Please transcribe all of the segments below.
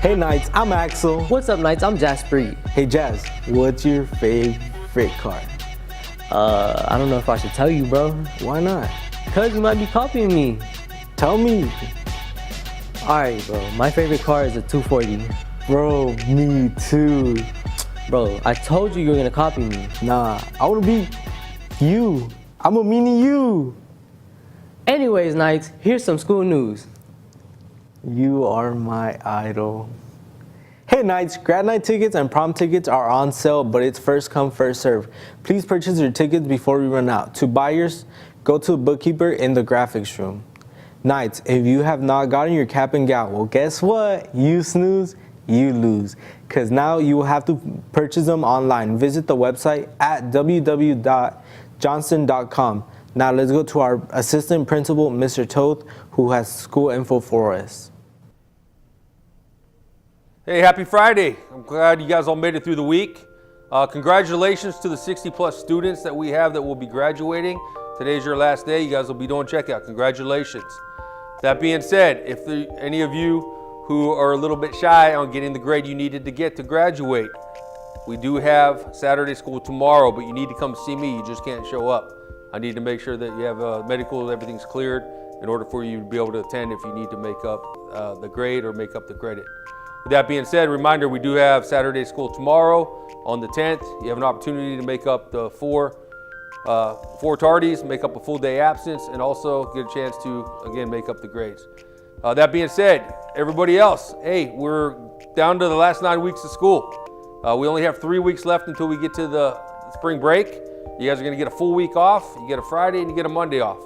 Hey Knights, I'm Axel. What's up, Knights? I'm Jaspreet. Hey Jazz, what's your favorite car? I don't know if I should tell you, bro. Why not? Cause you might be copying me. Tell me. Alright, bro. My favorite car is a 240. Bro, me too. Bro, I told you were gonna copy me. Nah, I wanna be you. I'm a mini you. Anyways, Knights, here's some school news. You are my idol. Hey Knights, grad night tickets and prom tickets are on sale, but it's first come, first serve. Please purchase your tickets before we run out. To buy yours, go to the bookkeeper in the graphics room. Knights, if you have not gotten your cap and gown, well guess what? You snooze, you lose. Cause now you will have to purchase them online. Visit the website at www.johnston.com. Now let's go to our assistant principal, Mr. Toth, who has school info for us. Hey, happy Friday. I'm glad you guys all made it through the week. Congratulations to the 60 plus students that we have that will be graduating. Today's your last day. You guys will be doing checkout. Congratulations. That being said, if any of you who are a little bit shy on getting the grade you needed to get to graduate, we do have Saturday school tomorrow, but you need to come see me. You just can't show up. I need to make sure that you have medical, everything's cleared in order for you to be able to attend if you need to make up the grade or make up the credit. With that being said, reminder, we do have Saturday school tomorrow on the 10th. You have an opportunity to make up the four tardies, make up a full day absence, and also get a chance to, again, make up the grades. That being said, everybody else, hey, we're down to the last 9 weeks of school. We only have 3 weeks left until we get to the spring break. You guys are gonna get a full week off. You get a Friday and you get a Monday off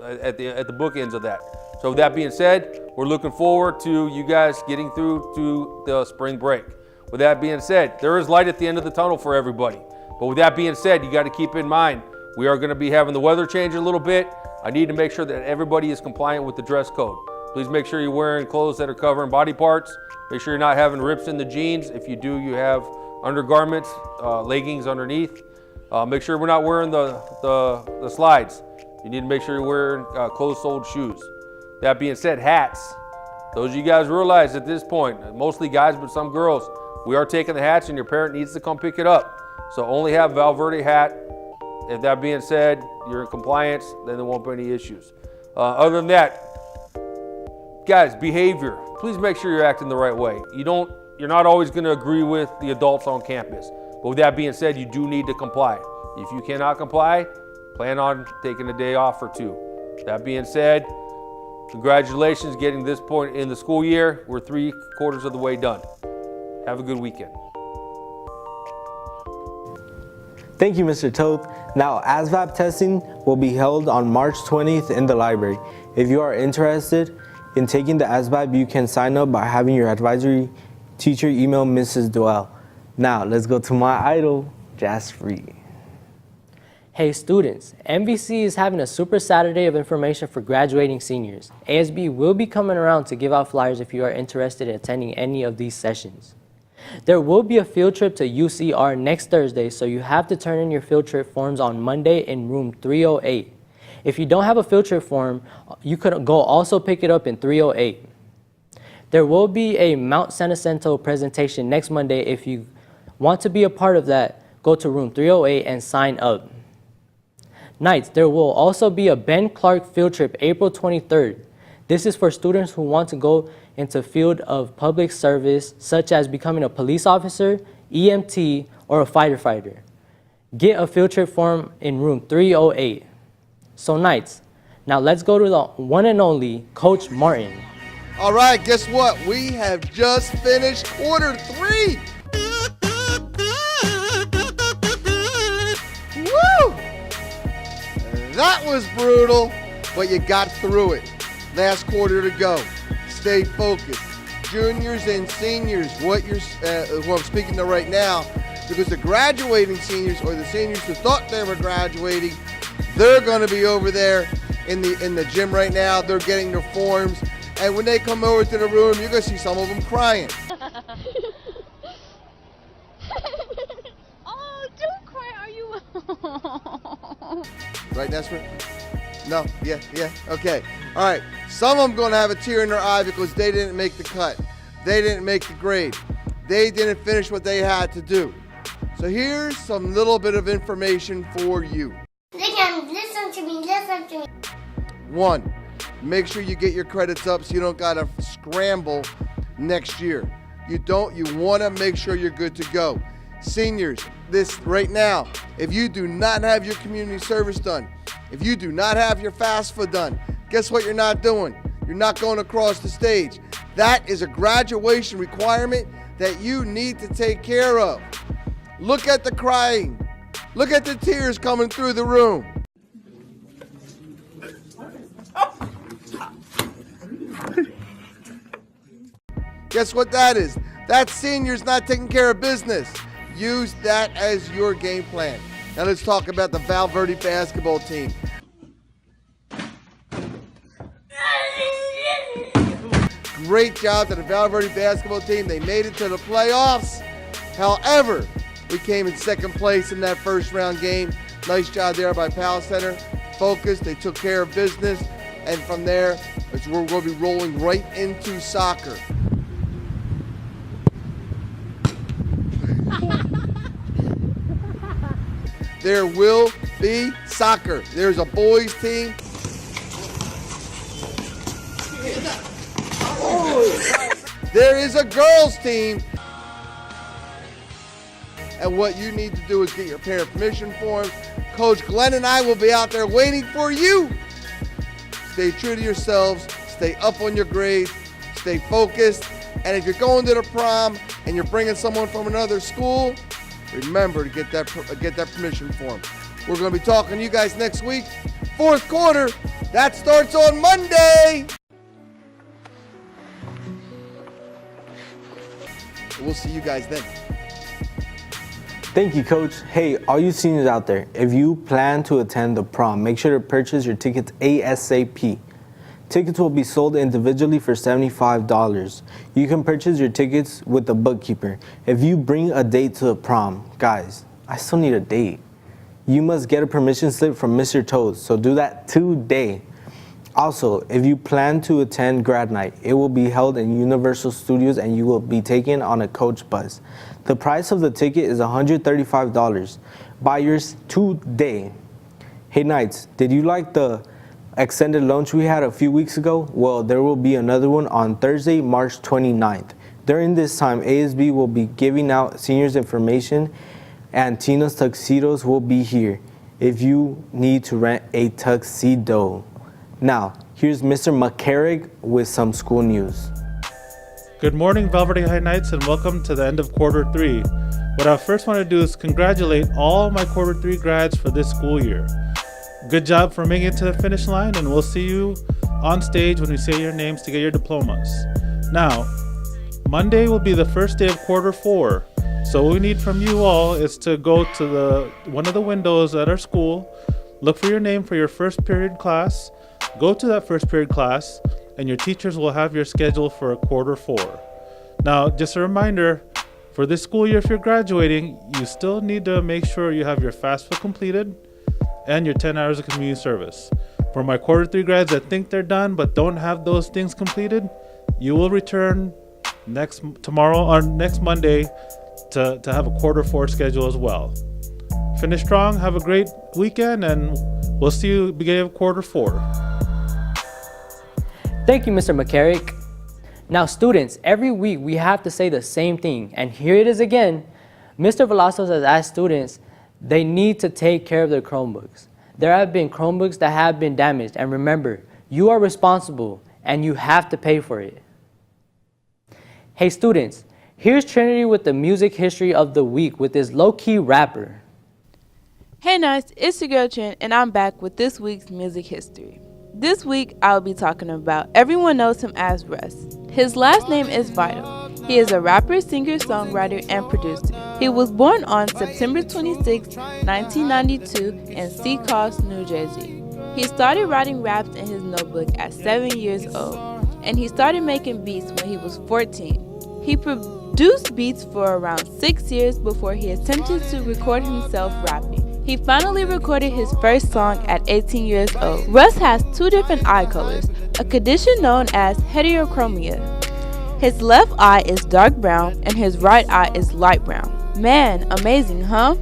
at the bookends of that. So with that being said, we're looking forward to you guys getting through to the spring break. With that being said, there is light at the end of the tunnel for everybody. But with that being said, you got to keep in mind, we are going to be having the weather change a little bit. I need to make sure that everybody is compliant with the dress code. Please make sure you're wearing clothes that are covering body parts. Make sure you're not having rips in the jeans. If you do, you have undergarments, leggings underneath. Make sure we're not wearing the slides. You need to make sure you're wearing closed-soled shoes. That being said, hats. Those of you guys realize at this point, mostly guys, but some girls, we are taking the hats and your parent needs to come pick it up. So only have Val Verde hat. If that being said, you're in compliance, then there won't be any issues. Other than that, guys, behavior. Please make sure you're acting the right way. You're not always gonna agree with the adults on campus. But with that being said, you do need to comply. If you cannot comply, plan on taking a day off or two. That being said, congratulations getting this point in the school year. We're 3/4 of the way done. Have a good weekend. Thank you, Mr. Toth. Now, ASVAB testing will be held on March 20th in the library. If you are interested in taking the ASVAB, you can sign up by having your advisory teacher email Mrs. Doyle. Now, let's go to my idol, Jaspreet. Hey students, MVC is having a Super Saturday of information for graduating seniors. ASB will be coming around to give out flyers if you are interested in attending any of these sessions. There will be a field trip to UCR next Thursday, so you have to turn in your field trip forms on Monday in room 308. If you don't have a field trip form, you could go also pick it up in 308. There will be a Mount San Jacinto presentation next Monday. If you want to be a part of that, go to room 308 and sign up. Knights, there will also be a Ben Clark field trip April 23rd. This is for students who want to go into field of public service, such as becoming a police officer, EMT, or a firefighter. Get a field trip form in room 308. So Knights, now let's go to the one and only Coach Martin. All right, guess what? We have just finished quarter 3. Woo! That was brutal, but you got through it. Last quarter to go. Stay focused. Juniors and seniors, who I'm speaking to right now, because the graduating seniors or the seniors who thought they were graduating, they're going to be over there in the gym right now. They're getting their forms, and when they come over to the room, you're going to see some of them crying. Oh, don't cry, are you? Right, Nestor? No? Yeah, okay. All right. Some of them going to have a tear in their eye because they didn't make the cut. They didn't make the grade. They didn't finish what they had to do. So here's some little bit of information for you. Listen to me. 1, make sure you get your credits up so you don't gotta scramble next year. You wanna make sure you're good to go. Seniors, this right now, if you do not have your community service done, if you do not have your FAFSA done, guess what you're not doing? You're not going across the stage. That is a graduation requirement that you need to take care of. Look at the crying. Look at the tears coming through the room. Guess what that is? That's seniors not taking care of business. Use that as your game plan. Now let's talk about the Val Verde basketball team. Great job to the Val Verde basketball team. They made it to the playoffs. However, we came in second place in that first round game. Nice job there by Powell Center. Focused, they took care of business. And from there, we're going to be rolling right into soccer. There will be soccer. There's a boys team. There is a girls team. And what you need to do is get your parent permission forms. Coach Glenn and I will be out there waiting for you. Stay true to yourselves. Stay up on your grades. Stay focused. And if you're going to the prom and you're bringing someone from another school, remember to get that permission form. We're going to be talking to you guys next week. Fourth quarter, that starts on Monday. We'll see you guys then. Thank you, Coach. Hey, all you seniors out there, if you plan to attend the prom, make sure to purchase your tickets ASAP. Tickets will be sold individually for $75. You can purchase your tickets with the bookkeeper. If you bring a date to the prom, guys, I still need a date. You must get a permission slip from Mr. Toes, so do that today. Also, if you plan to attend grad night, it will be held in Universal Studios and you will be taken on a coach bus. The price of the ticket is $135. Buy yours today. Hey Knights, did you like the extended lunch we had a few weeks ago? Well, there will be another one on Thursday, March 29th. During this time, ASB will be giving out seniors information and Tina's Tuxedos will be here if you need to rent a tuxedo. Now, here's Mr. McCarrick with some school news. Good morning, Val Verde High Knights, and welcome to the end of quarter 3. What I first want to do is congratulate all my quarter 3 grads for this school year. Good job for making it to the finish line, and we'll see you on stage when we say your names to get your diplomas. Now, Monday will be the first day of quarter 4. So what we need from you all is to go to one of the windows at our school, look for your name for your first period class, go to that first period class, and your teachers will have your schedule for quarter 4. Now, just a reminder, for this school year, if you're graduating, you still need to make sure you have your FAFSA completed and your 10 hours of community service. For my quarter 3 grads that think they're done but don't have those things completed, you will return next Monday to have a quarter 4 schedule as well. Finish strong, have a great weekend, and we'll see you beginning of quarter 4. Thank you, Mr. McCarrick. Now, students, every week we have to say the same thing, and here it is again. Mr. Velasquez has asked students they need to take care of their Chromebooks. There have been Chromebooks that have been damaged, and remember, you are responsible and you have to pay for it. Hey students, here's Trinity with the music history of the week with this low-key rapper. Hey Knights, it's your girl Trin, and I'm back with this week's music history. This week, I'll be talking about everyone knows him as Russ. His last name is Vital. He is a rapper, singer, songwriter, and producer. He was born on September 26, 1992 in Seacoast, New Jersey. He started writing raps in his notebook at 7 years old, and he started making beats when he was 14. He produced beats for around 6 years before he attempted to record himself rapping. He finally recorded his first song at 18 years old. Russ has 2 different eye colors, a condition known as heterochromia. His left eye is dark brown and his right eye is light brown. Man, amazing, huh?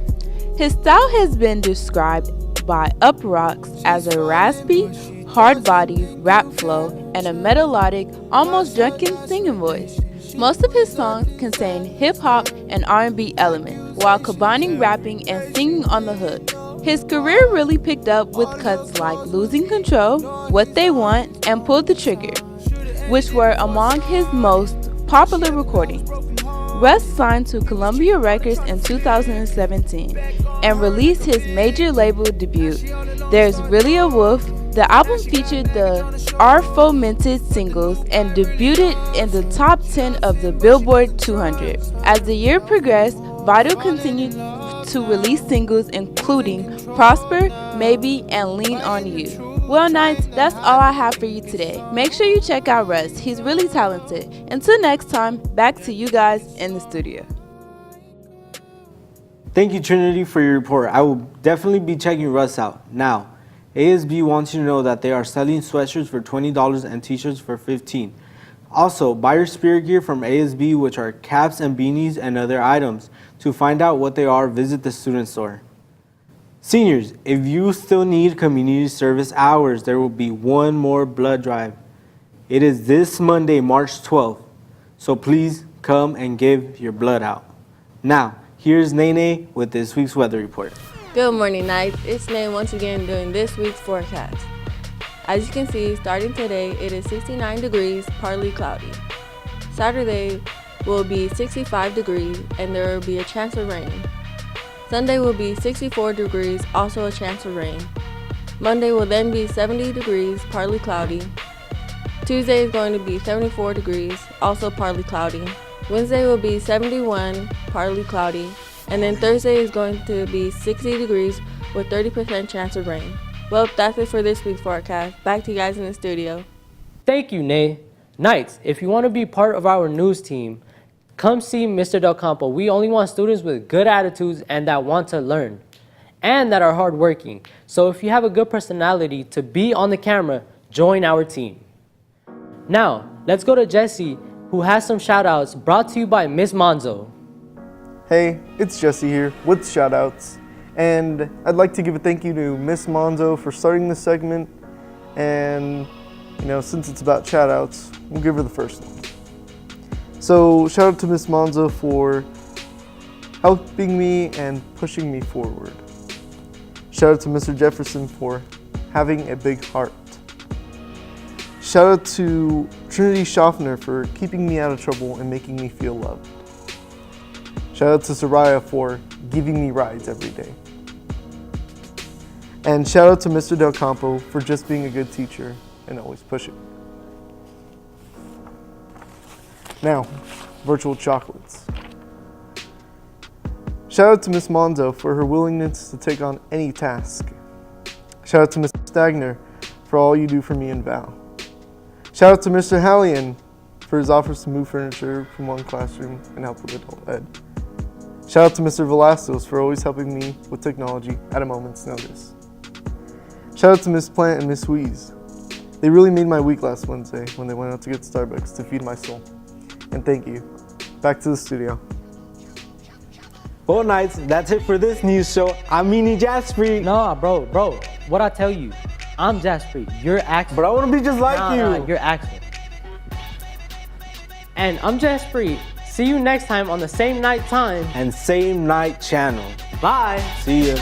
His style has been described by Uproxx as a raspy, hard body rap flow and a melodic, almost drunken singing voice. Most of his songs contain hip-hop and R&B elements, while combining rapping and singing on the hook. His career really picked up with cuts like Losing Control, What They Want, and Pull the Trigger, which were among his most popular recordings. Russ signed to Columbia Records in 2017 and released his major label debut, There's Really a Wolf. The album featured the aforementioned singles and debuted in the top 10 of the Billboard 200. As the year progressed, Vital continued to release singles including Prosper, Maybe, and Lean on You. Well, Knights, that's all I have for you today. Make sure you check out Russ. He's really talented. Until next time, back to you guys in the studio. Thank you, Trinity, for your report. I will definitely be checking Russ out. Now, ASB wants you to know that they are selling sweatshirts for $20 and t-shirts for $15. Also, buy your spirit gear from ASB, which are caps and beanies and other items. To find out what they are, visit the student store. Seniors, if you still need community service hours, there will be one more blood drive. It is this Monday, March 12th. So please come and give your blood out. Now, here's Nene with this week's weather report. Good morning, Knights. It's Nene once again doing this week's forecast. As you can see, starting today, it is 69 degrees, partly cloudy. Saturday will be 65 degrees, and there will be a chance of rain. Sunday will be 64 degrees, also a chance of rain. Monday will then be 70 degrees, partly cloudy. Tuesday is going to be 74 degrees, also partly cloudy. Wednesday will be 71, partly cloudy. And then Thursday is going to be 60 degrees with 30% chance of rain. Well, that's it for this week's forecast. Back to you guys in the studio. Thank you, Nay. Knights, if you want to be part of our news team, come see Mr. Del Campo. We only want students with good attitudes and that want to learn and that are hardworking. So if you have a good personality to be on the camera, join our team. Now, let's go to Jesse, who has some shout outs brought to you by Miss Monzo. Hey, it's Jesse here with shoutouts, and I'd like to give a thank you to Miss Monzo for starting this segment, and since it's about shoutouts, we'll give her the first one. So shout out to Miss Monzo for helping me and pushing me forward. Shout out to Mr. Jefferson for having a big heart. Shout out to Trinity Schaffner for keeping me out of trouble and making me feel loved. Shout out to Soraya for giving me rides every day. And shout out to Mr. Del Campo for just being a good teacher and always pushing. Now, virtual chocolates. Shout out to Miss Monzo for her willingness to take on any task. Shout out to Mr. Stagner for all you do for me and Val. Shout out to Mr. Hallian for his offers to move furniture from one classroom and help with adult ed. Shout out to Mr. Velasquez for always helping me with technology at a moment's notice. Shout out to Miss Plant and Miss Weeze. They really made my week last Wednesday when they went out to get Starbucks to feed my soul. And thank you. Back to the studio. Well, Knights, that's it for this news show. I'm Meanie Jasper. Nah, bro, what I tell you, I'm Jasper, you're Axel. But I want to be just like you. Nah, you're Axel. And I'm Jasper. See you next time on the same night time and same night channel. Bye. See ya.